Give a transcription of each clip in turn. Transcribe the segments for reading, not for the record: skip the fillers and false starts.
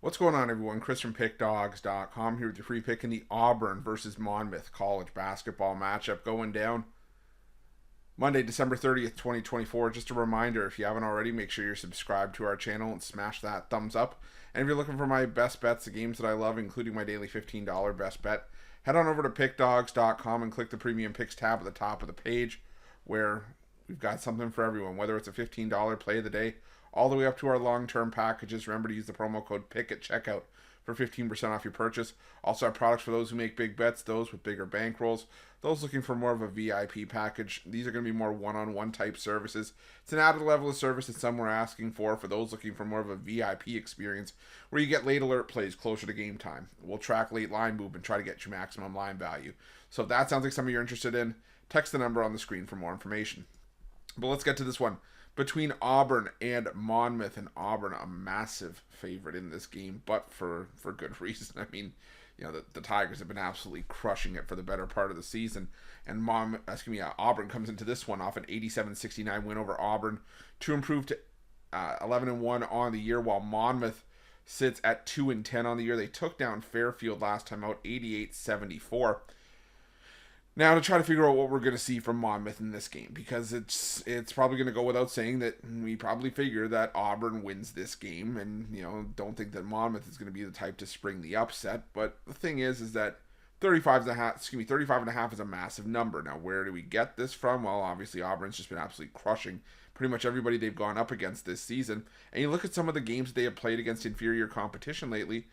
What's going on, everyone? Chris from Pickdawgz.com here with your free pick in the Auburn versus Monmouth college basketball matchup going down Monday, December 30th, 2024. Just a reminder, if you haven't already, make sure you're subscribed to our channel and smash that thumbs up. And if you're looking for my best bets, the games that I love, including my daily $15 best bet, head on over to Pickdawgz.com and click the Premium Picks tab at the top of the page, where we've got something for everyone, whether it's a $15 play of the day all the way up to our long-term packages. Remember to use the promo code PICK at checkout for 15% off your purchase. Also have products for those who make big bets, those with bigger bankrolls, those looking for more of a VIP package. These are going to be more one-on-one type services. It's an added level of service that some were asking for those looking for more of a VIP experience, where you get late alert plays closer to game time. We'll track late line movement, try to get you maximum line value. So if that sounds like something you're interested in, text the number on the screen for more information. But let's get to this one between Auburn and Monmouth. And Auburn, a massive favorite in this game, but for good reason. I mean, the Tigers have been absolutely crushing it for the better part of the season. And Auburn comes into this one off an 87-69 win over Auburn to improve to 11-1 on the year, while Monmouth sits at 2-10 on the year. They took down Fairfield last time out, 88-74. Now, to try to figure out what we're going to see from Monmouth in this game, because it's probably going to go without saying that we probably figure that Auburn wins this game, and don't think that Monmouth is going to be the type to spring the upset. But the thing is that 35 and a half is a massive number. Now, where do we get this from? Well, obviously Auburn's just been absolutely crushing pretty much everybody they've gone up against this season. And you look at some of the games that they have played against inferior competition lately.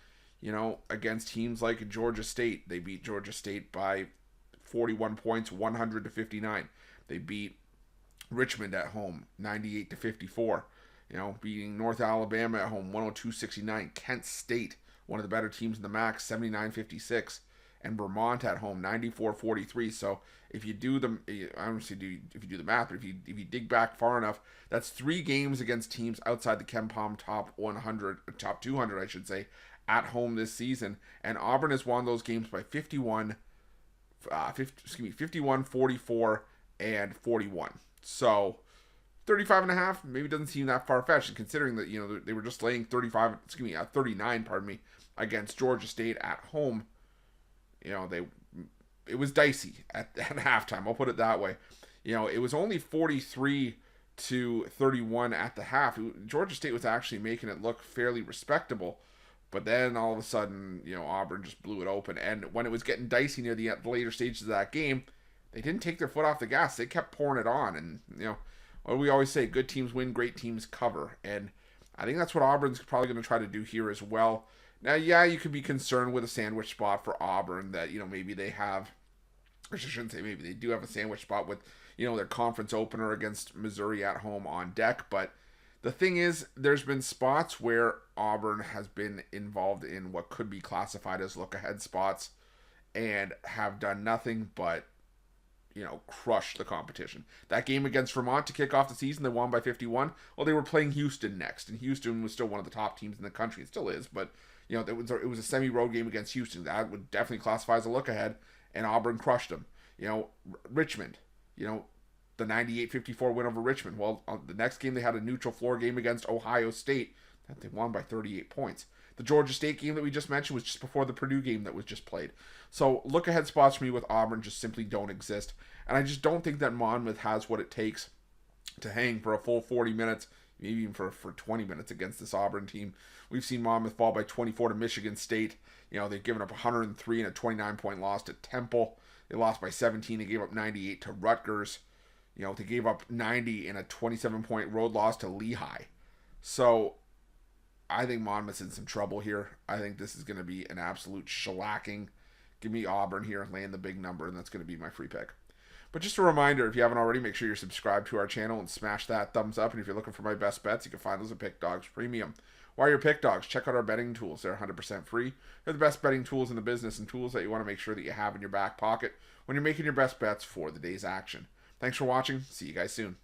Against teams like Georgia State, they beat Georgia State by 41 points, 100-59. They beat Richmond at home, 98-54. Beating North Alabama at home, 102-69. Kent State, one of the better teams in the MAC, 79-56. And Vermont at home, 94-43. So if you do the, if you do the math, but if you dig back far enough, that's 3 games against teams outside the KenPom top 200, I should say, at home this season. And Auburn has won those games by 51, 44, and 41. So 35 and a half maybe doesn't seem that far-fetched, considering that they were just laying 39 against Georgia State at home. It was dicey at halftime, I'll put it that way. It was only 43-31 at the half. Georgia State was actually making it look fairly respectable. But then all of a sudden, Auburn just blew it open. And when it was getting dicey near the later stages of that game, they didn't take their foot off the gas. They kept pouring it on. And, what do we always say? Good teams win, great teams cover. And I think that's what Auburn's probably going to try to do here as well. Now, yeah, you could be concerned with a sandwich spot for Auburn that, maybe they have, or I shouldn't say maybe, they do have a sandwich spot with, their conference opener against Missouri at home on deck. But the thing is, there's been spots where Auburn has been involved in what could be classified as look-ahead spots and have done nothing but, crush the competition. That game against Vermont to kick off the season, they won by 51. Well, they were playing Houston next, and Houston was still one of the top teams in the country. It still is, but, it was a semi-road game against Houston. That would definitely classify as a look-ahead, and Auburn crushed them. Richmond, the 98-54 win over Richmond. Well, the next game they had a neutral floor game against Ohio State that they won by 38 points. The Georgia State game that we just mentioned was just before the Purdue game that was just played. So look-ahead spots for me with Auburn just simply don't exist. And I just don't think that Monmouth has what it takes to hang for a full 40 minutes, maybe even for 20 minutes against this Auburn team. We've seen Monmouth fall by 24 to Michigan State. They've given up 103 and a 29-point loss to Temple. They lost by 17 and gave up 98 to Rutgers. They gave up 90 in a 27-point road loss to Lehigh. So I think Monmouth's in some trouble here. I think this is going to be an absolute shellacking. Give me Auburn here, laying the big number, and that's going to be my free pick. But just a reminder, if you haven't already, make sure you're subscribed to our channel and smash that thumbs up. And if you're looking for my best bets, you can find those at Pickdawgz Premium. While you're Pickdawgz, check out our betting tools. They're 100% free. They're the best betting tools in the business, and tools that you want to make sure that you have in your back pocket when you're making your best bets for the day's action. Thanks for watching. See you guys soon.